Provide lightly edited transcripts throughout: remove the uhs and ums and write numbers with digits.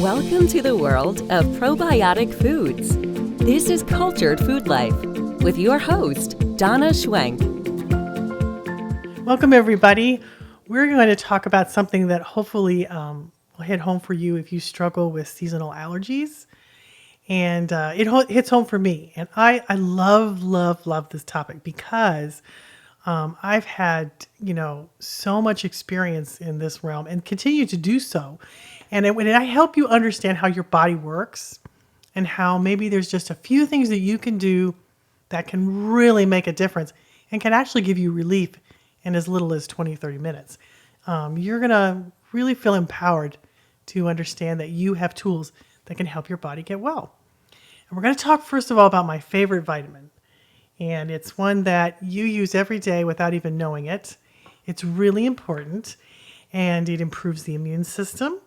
Welcome to the world of probiotic foods. This is Cultured Food Life with your host, Donna Schwenk. Welcome, everybody. We're going to talk about something that hopefully will hit home for you if you struggle with seasonal allergies. And it hits home for me. And I love this topic because I've had, so much experience in this realm and continue to do so. And when I help you understand how your body works and how maybe there's just a few things that you can do that can really make a difference and can actually give you relief in as little as 20, 30 minutes. You're going to really feel empowered to understand that you have tools that can help your body get well. And we're going to talk first of all about my favorite vitamin. And it's one that you use every day without even knowing it. It's really important and it improves the immune system.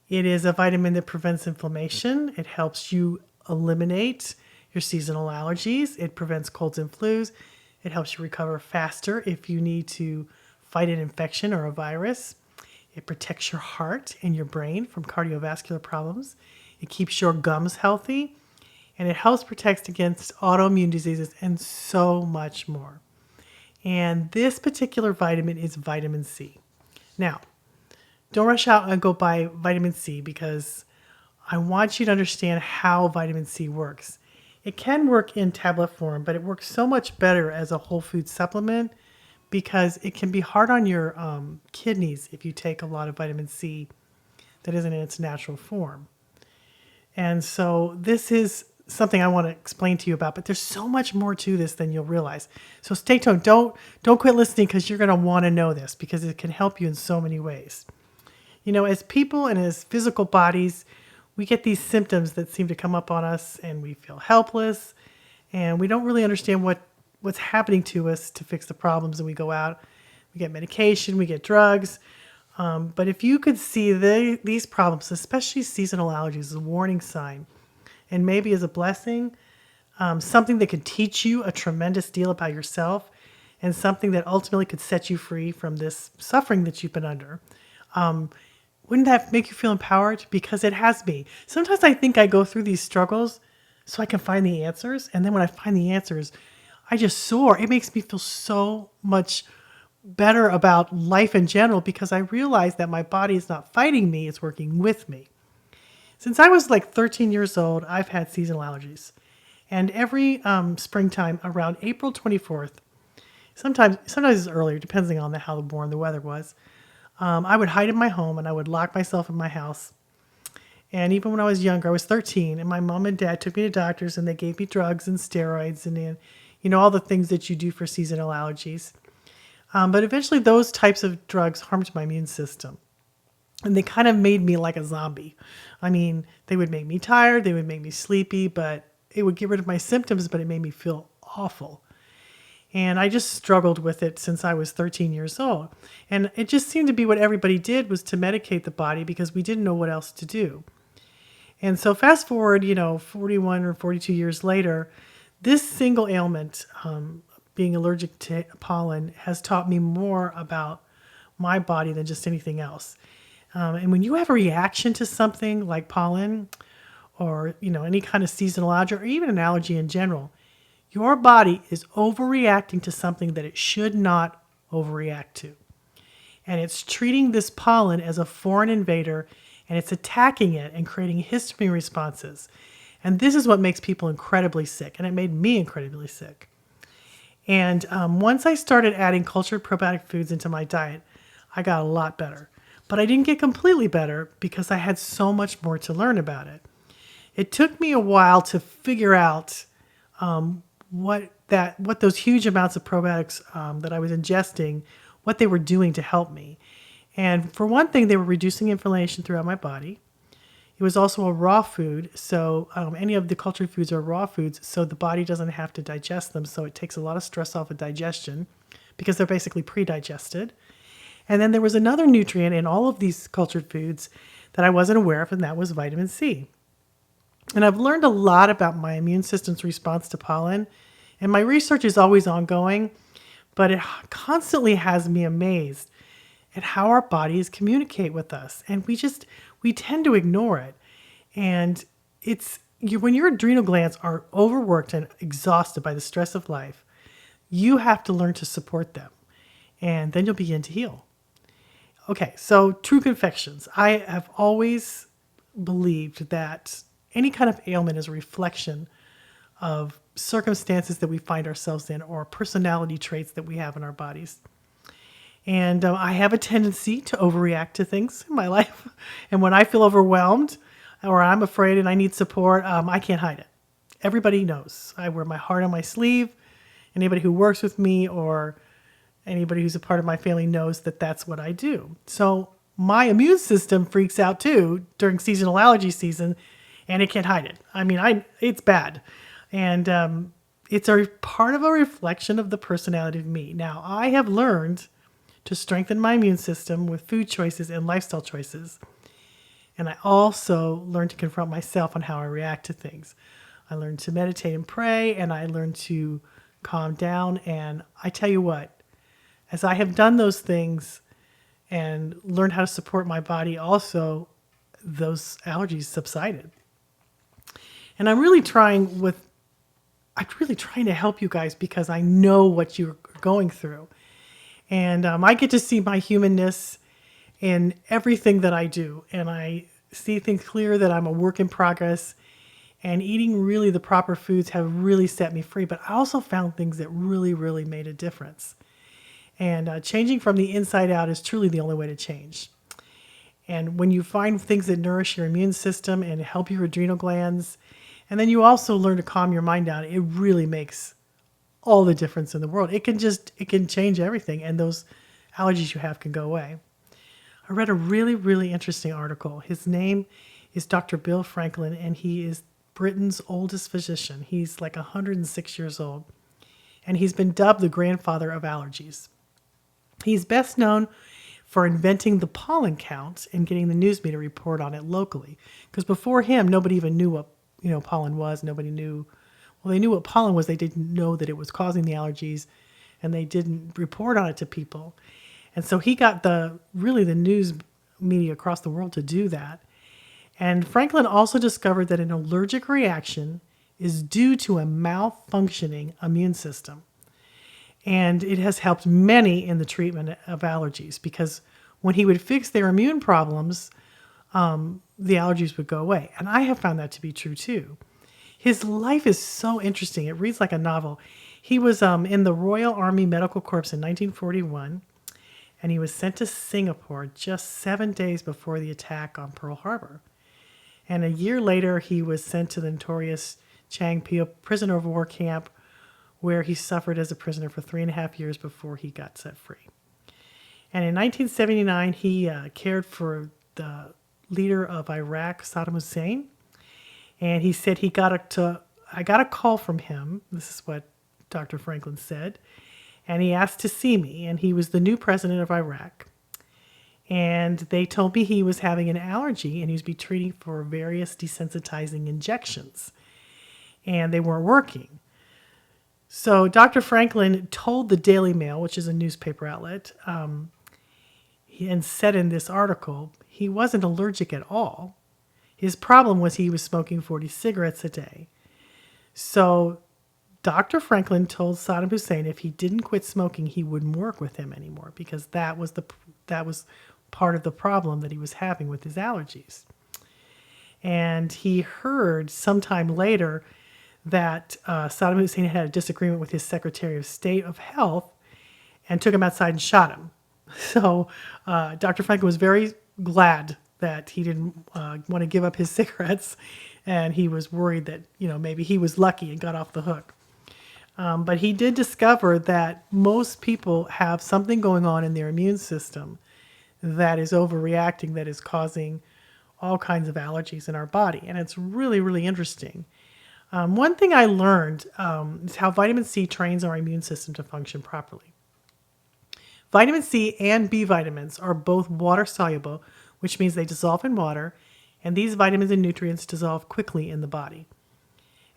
It is a vitamin that prevents inflammation. It helps you eliminate your seasonal allergies. It prevents colds and flus. It helps you recover faster if you need to fight an infection or a virus. It protects your heart and your brain from cardiovascular problems. It keeps your gums healthy. And it helps protect against autoimmune diseases and so much more. And this particular vitamin is vitamin C. Now, don't rush out and go buy vitamin C because I want you to understand how vitamin C works. It can work in tablet form, but it works so much better as a whole food supplement because it can be hard on your kidneys if you take a lot of vitamin C that isn't in its natural form. And so this is something I want to explain to you about, but there's so much more to this than you'll realize. So stay tuned. Don't quit listening because you're going to want to know this because it can help you in so many ways. As people and as physical bodies, we get these symptoms that seem to come up on us and we feel helpless and we don't really understand what's happening to us to fix the problems, and we go out, we get medication, we get drugs. But if you could see these problems, especially seasonal allergies, as a warning sign, and maybe as a blessing, something that could teach you a tremendous deal about yourself and something that ultimately could set you free from this suffering that you've been under. Wouldn't that make you feel empowered? Because it has me. Sometimes I think I go through these struggles so I can find the answers. And then when I find the answers, I just soar. It makes me feel so much better about life in general because I realize that my body is not fighting me, it's working with me. Since I was like 13 years old, I've had seasonal allergies. And every springtime around April 24th, sometimes it's earlier, depending on how warm the weather was, I would hide in my home and I would lock myself in my house. And even when I was younger, I was 13, and my mom and dad took me to doctors and they gave me drugs and steroids and all the things that you do for seasonal allergies. But eventually those types of drugs harmed my immune system. And they kind of made me like a zombie. I mean, they would make me tired, they would make me sleepy, but it would get rid of my symptoms, but it made me feel awful. And I just struggled with it since I was 13 years old. And it just seemed to be what everybody did was to medicate the body because we didn't know what else to do. And so fast forward, 41 or 42 years later, this single ailment, being allergic to pollen, has taught me more about my body than just anything else. And when you have a reaction to something like pollen or, any kind of seasonal allergy or even an allergy in general, your body is overreacting to something that it should not overreact to. And it's treating this pollen as a foreign invader, and it's attacking it and creating histamine responses. And this is what makes people incredibly sick, and it made me incredibly sick. And once I started adding cultured probiotic foods into my diet, I got a lot better. But I didn't get completely better because I had so much more to learn about it. It took me a while to figure out what those huge amounts of probiotics that I was ingesting, what they were doing to help me. And for one thing, they were reducing inflammation throughout my body. It was also a raw food, so any of the cultured foods are raw foods, so the body doesn't have to digest them, so it takes a lot of stress off of digestion because they're basically pre-digested. And then there was another nutrient in all of these cultured foods that I wasn't aware of, and that was vitamin C. And I've learned a lot about my immune system's response to pollen, and my research is always ongoing, but it constantly has me amazed at how our bodies communicate with us. And we tend to ignore it. And when your adrenal glands are overworked and exhausted by the stress of life, you have to learn to support them. And then you'll begin to heal. Okay, so true confessions. I have always believed that any kind of ailment is a reflection of circumstances that we find ourselves in or personality traits that we have in our bodies. And I have a tendency to overreact to things in my life. And when I feel overwhelmed or I'm afraid and I need support, I can't hide it. Everybody knows. I wear my heart on my sleeve. Anybody who works with me or anybody who's a part of my family knows that that's what I do. So my immune system freaks out too during seasonal allergy season, and it can't hide it. I mean, it's bad. And it's a part of a reflection of the personality of me. Now, I have learned to strengthen my immune system with food choices and lifestyle choices. And I also learned to confront myself on how I react to things. I learned to meditate and pray, and I learned to calm down. And I tell you what, as I have done those things and learned how to support my body, also, those allergies subsided. And I'm really trying to help you guys because I know what you're going through. And I get to see my humanness in everything that I do. And I see things clear that I'm a work in progress. And eating really the proper foods have really set me free. But I also found things that really, really made a difference. And changing from the inside out is truly the only way to change. And when you find things that nourish your immune system and help your adrenal glands, and then you also learn to calm your mind down, it really makes all the difference in the world. It can change everything, and those allergies you have can go away. I read a really, really interesting article. His name is Dr. Bill Franklin, and he is Britain's oldest physician. He's like 106 years old, and he's been dubbed the grandfather of allergies. He's best known for inventing the pollen count and getting the news media to report on it locally. Because before him, nobody even knew what pollen was. Nobody knew. Well, they knew what pollen was. They didn't know that it was causing the allergies, and they didn't report on it to people. And so he got the news media across the world to do that. And Franklin also discovered that an allergic reaction is due to a malfunctioning immune system. And it has helped many in the treatment of allergies because when he would fix their immune problems, the allergies would go away. And I have found that to be true too. His life is so interesting. It reads like a novel. He was in the Royal Army Medical Corps in 1941, and he was sent to Singapore just 7 days before the attack on Pearl Harbor. And a year later, he was sent to the notorious Chiang Mai prisoner of war camp, where he suffered as a prisoner for 3.5 years before he got set free. And in 1979, he cared for the leader of Iraq, Saddam Hussein. And he said I got a call from him. This is what Dr. Franklin said. And he asked to see me. And he was the new president of Iraq. And they told me he was having an allergy and he was be treating for various desensitizing injections. And they weren't working. So Dr. Franklin told the Daily Mail, which is a newspaper outlet, and said in this article, he wasn't allergic at all. His problem was he was smoking 40 cigarettes a day. So Dr. Franklin told Saddam Hussein if he didn't quit smoking, he wouldn't work with him anymore because that was part of the problem that he was having with his allergies. And he heard sometime later that Saddam Hussein had a disagreement with his Secretary of State of Health and took him outside and shot him. So Dr. Franklin was very glad that he didn't want to give up his cigarettes, and he was worried that maybe he was lucky and got off the hook. But he did discover that most people have something going on in their immune system that is overreacting, that is causing all kinds of allergies in our body, and it's really, really interesting. One thing I learned is how vitamin C trains our immune system to function properly. Vitamin C and B vitamins are both water soluble, which means they dissolve in water, and these vitamins and nutrients dissolve quickly in the body.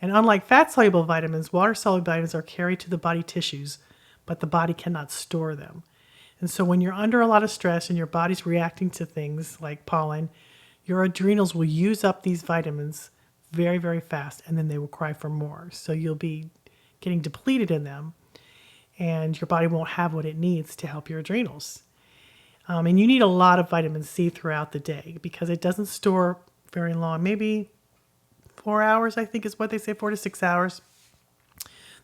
And unlike fat-soluble vitamins, water-soluble vitamins are carried to the body tissues, but the body cannot store them. And so when you're under a lot of stress and your body's reacting to things like pollen, your adrenals will use up these vitamins very, very fast, and then they will cry for more. So you'll be getting depleted in them, and your body won't have what it needs to help your adrenals. And you need a lot of vitamin C throughout the day because it doesn't store very long. Maybe 4 hours, I think is what they say, 4 to 6 hours.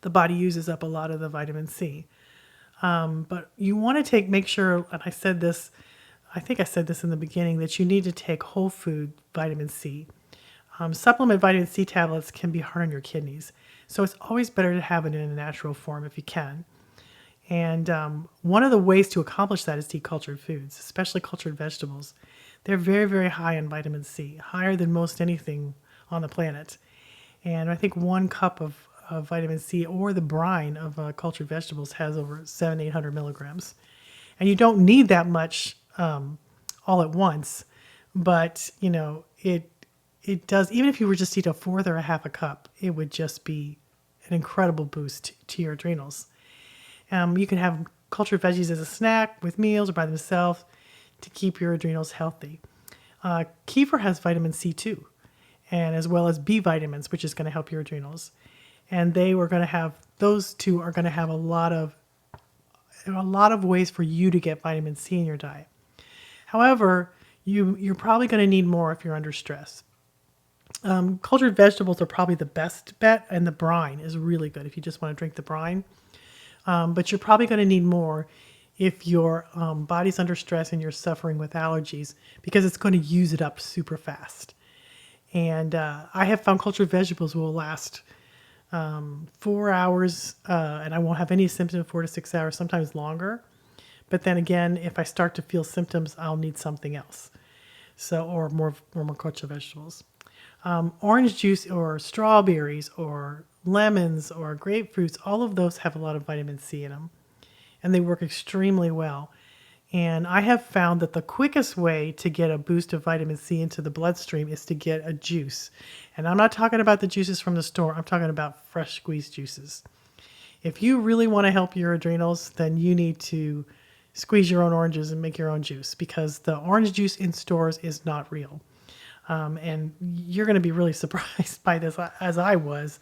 The body uses up a lot of the vitamin C. But you want to make sure, and I think I said this in the beginning, that you need to take whole food vitamin C. Supplement vitamin C tablets can be hard on your kidneys. So it's always better to have it in a natural form if you can. And one of the ways to accomplish that is to eat cultured foods, especially cultured vegetables. They're very, very high in vitamin C, higher than most anything on the planet. And I think 1 cup of vitamin C or the brine of cultured vegetables has over 700-800 milligrams. And you don't need that much all at once, but it does. Even if you were just to eat a fourth or a half a cup, it would just be an incredible boost to your adrenals. You can have cultured veggies as a snack with meals or by themselves to keep your adrenals healthy. Kefir has vitamin C too, and as well as B vitamins, which is going to help your adrenals. And those two are going to have a lot of ways for you to get vitamin C in your diet. However, you're probably going to need more if you're under stress. Cultured vegetables are probably the best bet, and the brine is really good if you just want to drink the brine. But you're probably going to need more if your body's under stress and you're suffering with allergies, because it's going to use it up super fast. And I have found cultured vegetables will last 4 hours, and I won't have any symptoms 4 to 6 hours, sometimes longer. But then again, if I start to feel symptoms, I'll need something else. Or more cultured vegetables. Orange juice or strawberries or lemons or grapefruits, all of those have a lot of vitamin C in them, and they work extremely well. And I have found that the quickest way to get a boost of vitamin C into the bloodstream is to get a juice. And I'm not talking about the juices from the store. I'm talking about fresh squeezed juices. If you really want to help your adrenals, then you need to squeeze your own oranges and make your own juice, because the orange juice in stores is not real. And you're going to be really surprised by this, as I was.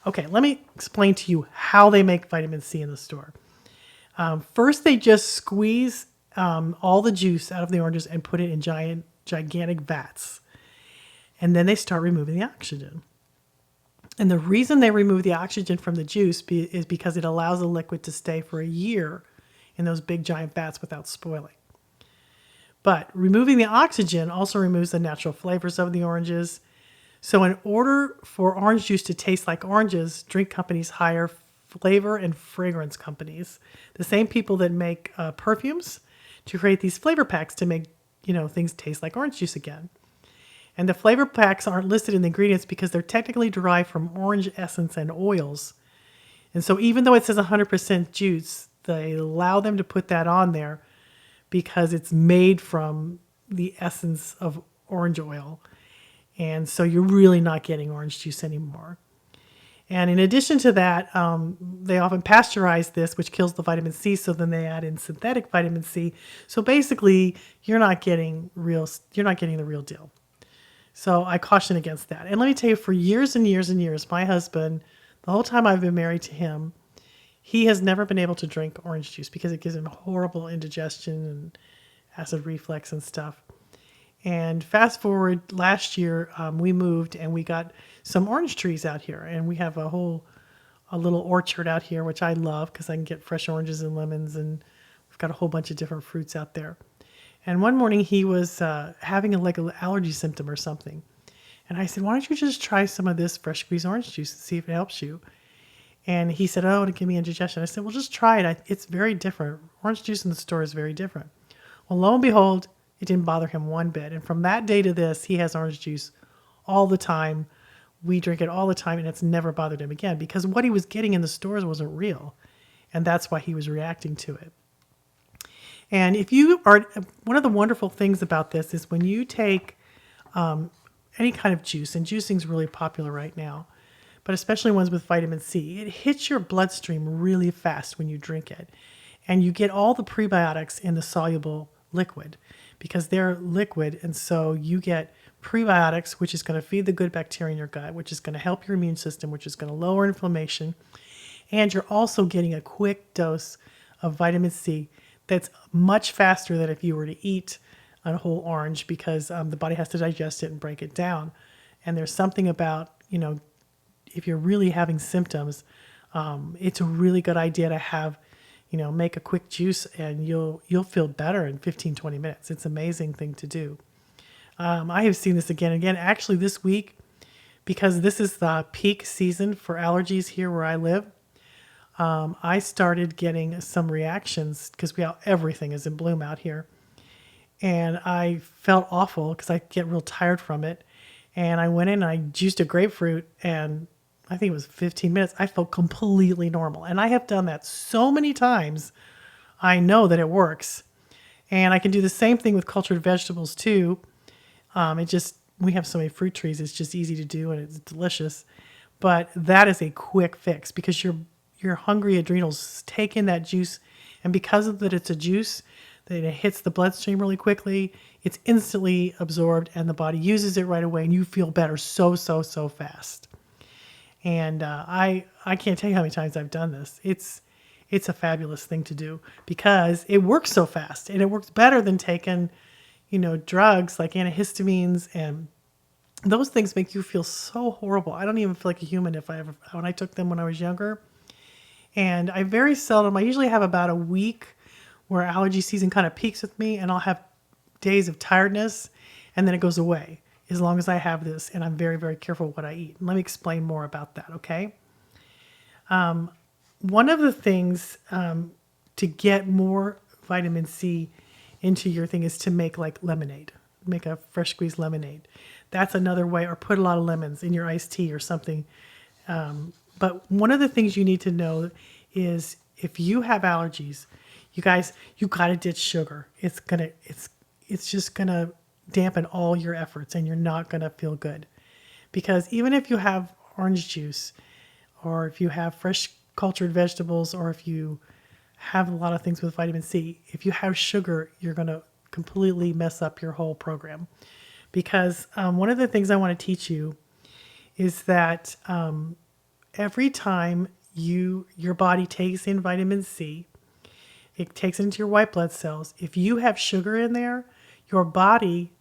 Okay, let me explain to you how they make vitamin C in the store. First, they just squeeze all the juice out of the oranges and put it in gigantic vats. And then they start removing the oxygen. And the reason they remove the oxygen from the juice is because it allows the liquid to stay for a year in those big giant vats without spoiling. But removing the oxygen also removes the natural flavors of the oranges. So in order for orange juice to taste like oranges, drink companies hire flavor and fragrance companies, the same people that make perfumes, to create these flavor packs to make things taste like orange juice again. And the flavor packs aren't listed in the ingredients because they're technically derived from orange essence and oils. And so even though it says 100% juice, they allow them to put that on there because it's made from the essence of orange oil. And so you're really not getting orange juice anymore. And in addition to that, they often pasteurize this, which kills the vitamin C. So then they add in synthetic vitamin C. So basically, you're not getting the real deal. So I caution against that. And let me tell you, for years and years and years, my husband, the whole time I've been married to him, he has never been able to drink orange juice because it gives him horrible indigestion and acid reflux and stuff. And fast forward last year, we moved and we got some orange trees out here, and we have a little orchard out here, which I love because I can get fresh oranges and lemons, and we've got a whole bunch of different fruits out there. And one morning he was having an allergy symptom or something. And I said, why don't you just try some of this fresh squeezed orange juice and see if it helps you? And he said, oh, to give me indigestion. I said, well, just try it. It's very different. Orange juice in the store is very different. Well, lo and behold, it didn't bother him one bit. And from that day to this, he has orange juice all the time. We drink it all the time, and it's never bothered him again because what he was getting in the stores wasn't real. And that's why he was reacting to it. And one of the wonderful things about this is when you take any kind of juice, and juicing is really popular right now, but especially ones with vitamin C, it hits your bloodstream really fast when you drink it. And you get all the prebiotics in the soluble liquid because they're liquid. And so you get prebiotics, which is going to feed the good bacteria in your gut, which is going to help your immune system, which is going to lower inflammation. And you're also getting a quick dose of vitamin C that's much faster than if you were to eat a whole orange, because the body has to digest it and break it down. And there's something about, if you're really having symptoms, it's a really good idea to have, make a quick juice, and you'll feel better in 15-20 minutes. It's an amazing thing to do. I have seen this again and again. Actually, this week, because this is the peak season for allergies here where I live, I started getting some reactions because everything is in bloom out here. And I felt awful because I get real tired from it. And I went in and I juiced a grapefruit, and I think it was 15 minutes. I felt completely normal. And I have done that so many times. I know that it works. And I can do the same thing with cultured vegetables too. We have so many fruit trees. It's just easy to do and it's delicious. But that is a quick fix because your hungry adrenals take in that juice. And because of that it's a juice, that it hits the bloodstream really quickly, it's instantly absorbed and the body uses it right away, and you feel better so fast. And I can't tell you how many times I've done this. It's a fabulous thing to do because it works so fast, and it works better than taking, drugs like antihistamines, and those things make you feel so horrible. I don't even feel like a human when I took them when I was younger. And I usually have about a week where allergy season kind of peaks with me, and I'll have days of tiredness, and then it goes away as long as I have this, and I'm very, very careful what I eat. And let me explain more about that, okay? One of the things to get more vitamin C into your thing is to make like lemonade. Make a fresh squeezed lemonade. That's another way, or put a lot of lemons in your iced tea or something. But one of the things you need to know is if you have allergies, you guys, you got to ditch sugar. It's just going to dampen all your efforts, and you're not going to feel good. Because even if you have orange juice, or if you have fresh cultured vegetables, or if you have a lot of things with vitamin C, if you have sugar, you're going to completely mess up your whole program. Because one of the things I want to teach you is that every time your body takes in vitamin C, it takes it into your white blood cells. If you have sugar in there, your body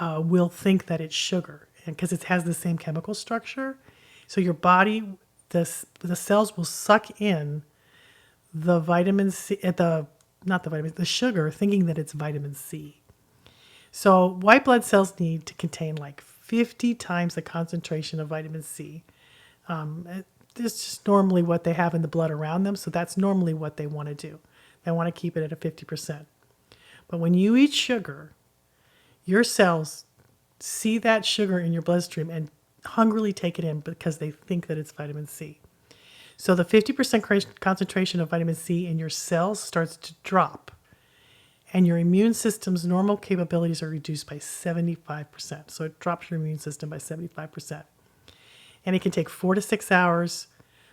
will think that it's sugar, and because it has the same chemical structure. So your body, the cells will suck in the vitamin C, the sugar, thinking that it's vitamin C. So white blood cells need to contain like 50 times the concentration of vitamin C. It's just normally what they have in the blood around them, so that's normally what they want to do. They want to keep it at a 50%. But when you eat sugar, your cells see that sugar in your bloodstream and hungrily take it in because they think that it's vitamin C. So the 50% concentration of vitamin C in your cells starts to drop, and your immune system's normal capabilities are reduced by 75%. So it drops your immune system by 75%. And it can take 4 to 6 hours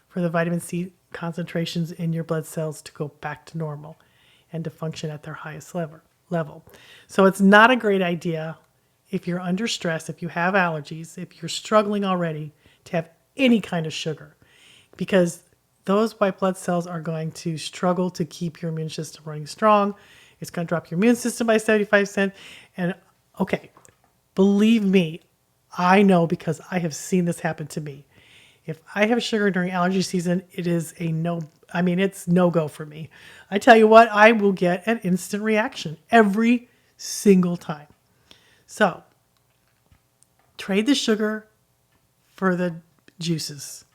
for the vitamin C concentrations in your blood cells to go back to normal and to function at their highest level. So it's not a great idea if you're under stress, if you have allergies, if you're struggling already, to have any kind of sugar, because those white blood cells are going to struggle to keep your immune system running strong. It's going to drop your immune system by 75%. And okay, believe me, I know because I have seen this happen to me. If I have sugar during allergy season, it's no-go for me. I tell you what, I will get an instant reaction every single time. So, trade the sugar for the juices.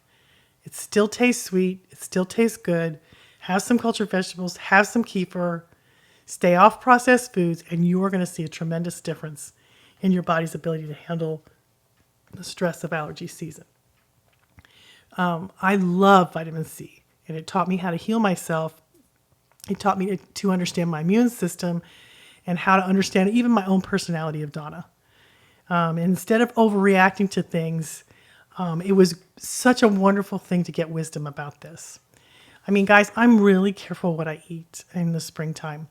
It still tastes sweet. It still tastes good. Have some cultured vegetables. Have some kefir. Stay off processed foods, and you are going to see a tremendous difference in your body's ability to handle the stress of allergy season. I love vitamin C, and it taught me how to heal myself. It taught me to understand my immune system and how to understand even my own personality of Donna. Instead of overreacting to things, it was such a wonderful thing to get wisdom about this. I mean, guys, I'm really careful what I eat in the springtime.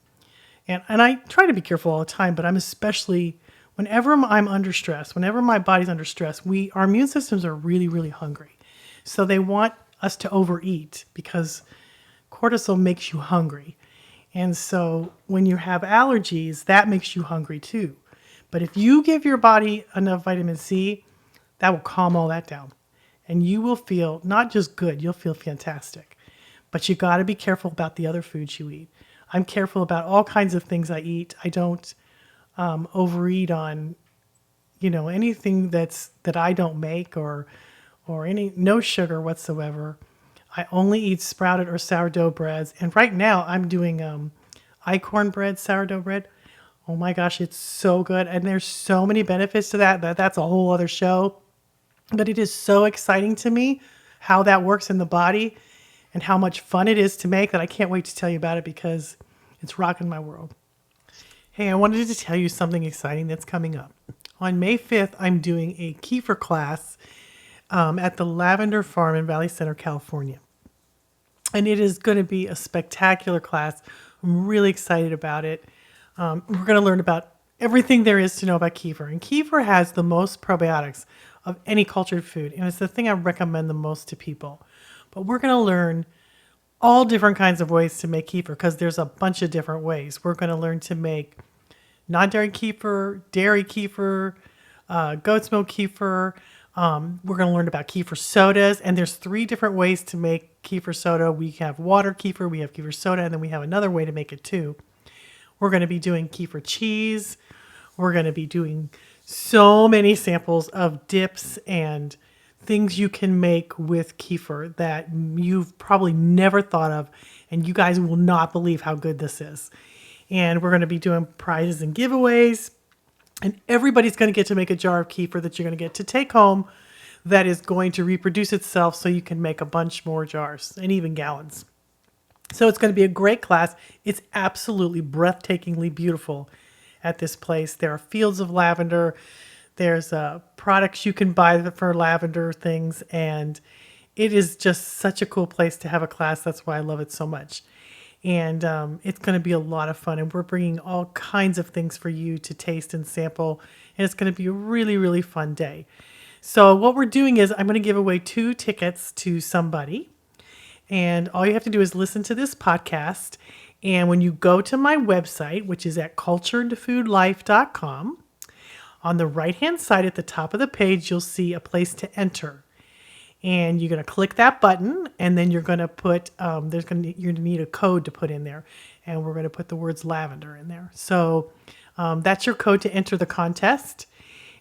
And I try to be careful all the time, but I'm especially whenever I'm under stress, whenever my body's under stress, our immune systems are really, really hungry. So they want us to overeat because cortisol makes you hungry. And so when you have allergies, that makes you hungry too. But if you give your body enough vitamin C, that will calm all that down. And you will feel not just good, you'll feel fantastic. But you got to be careful about the other foods you eat. I'm careful about all kinds of things I eat. I don't overeat on, anything that I don't make or no sugar whatsoever. I only eat sprouted or sourdough breads. And right now I'm doing icorn bread, sourdough bread. Oh my gosh, it's so good. And there's so many benefits to that's a whole other show. But it is so exciting to me how that works in the body and how much fun it is to make that I can't wait to tell you about it because it's rocking my world. Hey, I wanted to tell you something exciting that's coming up. On May 5th, I'm doing a Kefir class at the Lavender Farm in Valley Center, California. And it is going to be a spectacular class. I'm really excited about it. We're going to learn about everything there is to know about kefir. And kefir has the most probiotics of any cultured food. And it's the thing I recommend the most to people. But we're going to learn all different kinds of ways to make kefir because there's a bunch of different ways. We're going to learn to make non-dairy kefir, dairy kefir, goat's milk kefir. We're going to learn about kefir sodas. And there's 3 different ways to make kefir soda. We have water kefir, we have kefir soda, and then we have another way to make it too. We're going to be doing kefir cheese. We're going to be doing so many samples of dips and things you can make with kefir that you've probably never thought of, and you guys will not believe how good this is. And we're going to be doing prizes and giveaways, and everybody's going to get to make a jar of kefir that you're going to get to take home that is going to reproduce itself so you can make a bunch more jars and even gallons. So it's going to be a great class. It's absolutely breathtakingly beautiful at this place. There are fields of lavender. There's products you can buy for lavender things. And it is just such a cool place to have a class. That's why I love it so much. And it's going to be a lot of fun. And we're bringing all kinds of things for you to taste and sample. And it's going to be a really, really fun day. So what we're doing is I'm going to give away 2 tickets to somebody. And all you have to do is listen to this podcast. And when you go to my website, which is at culturedfoodlife.com, on the right-hand side at the top of the page, you'll see a place to enter. And you're going to click that button, and then you're going to put, you're going to need a code to put in there. And we're going to put the words lavender in there. So that's your code to enter the contest.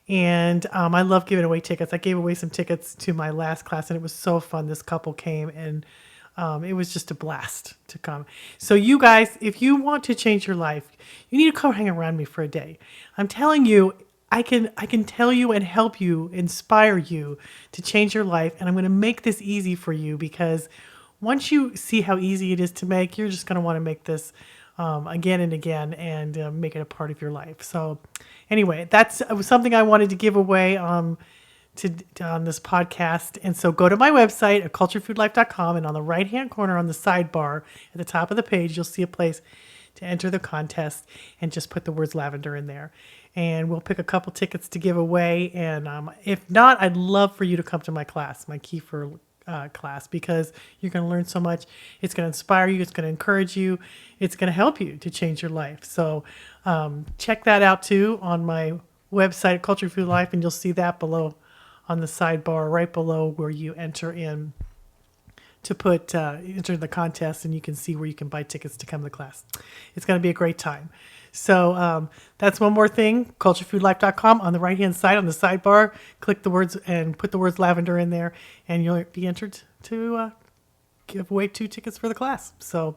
And I love giving away tickets. I gave away some tickets to my last class, and it was so fun. This couple came, and it was just a blast to come. So you guys, if you want to change your life, you need to come hang around me for a day. I'm telling you, I can tell you and help you, inspire you to change your life. And I'm going to make this easy for you because once you see how easy it is to make, you're just going to want to make this again and again and make it a part of your life. So anyway, that's something I wanted to give away on this podcast. And so go to my website at culturedfoodlife.com, and on the right-hand corner on the sidebar at the top of the page, you'll see a place to enter the contest and just put the words lavender in there. And we'll pick a couple tickets to give away. And if not, I'd love for you to come to my class, my kefir class, because you're going to learn so much. It's going to inspire you. It's going to encourage you. It's going to help you to change your life. So check that out too on my website, Cultured Food Life, and you'll see that below on the sidebar right below where you enter in to put enter the contest, and you can see where you can buy tickets to come to the class. It's going to be a great time. So that's one more thing, culturedfoodlife.com. On the right-hand side, on the sidebar, click the words and put the words lavender in there, and you'll be entered to give away 2 tickets for the class. So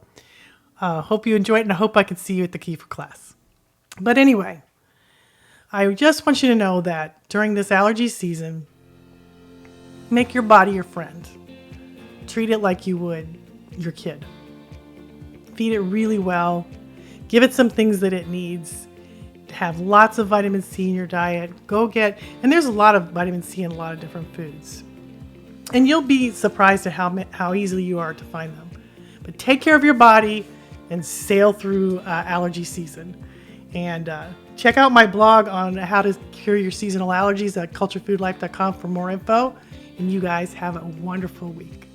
hope you enjoy it, and I hope I can see you at the Kefir class. But anyway, I just want you to know that during this allergy season, make your body your friend. Treat it like you would your kid. Feed it really well. Give it some things that it needs. Have lots of vitamin C in your diet. And there's a lot of vitamin C in a lot of different foods. And you'll be surprised at how easily you are to find them. But take care of your body. and sail through allergy season. And check out my blog on how to cure your seasonal allergies at culturedfoodlife.com for more info. And you guys have a wonderful week.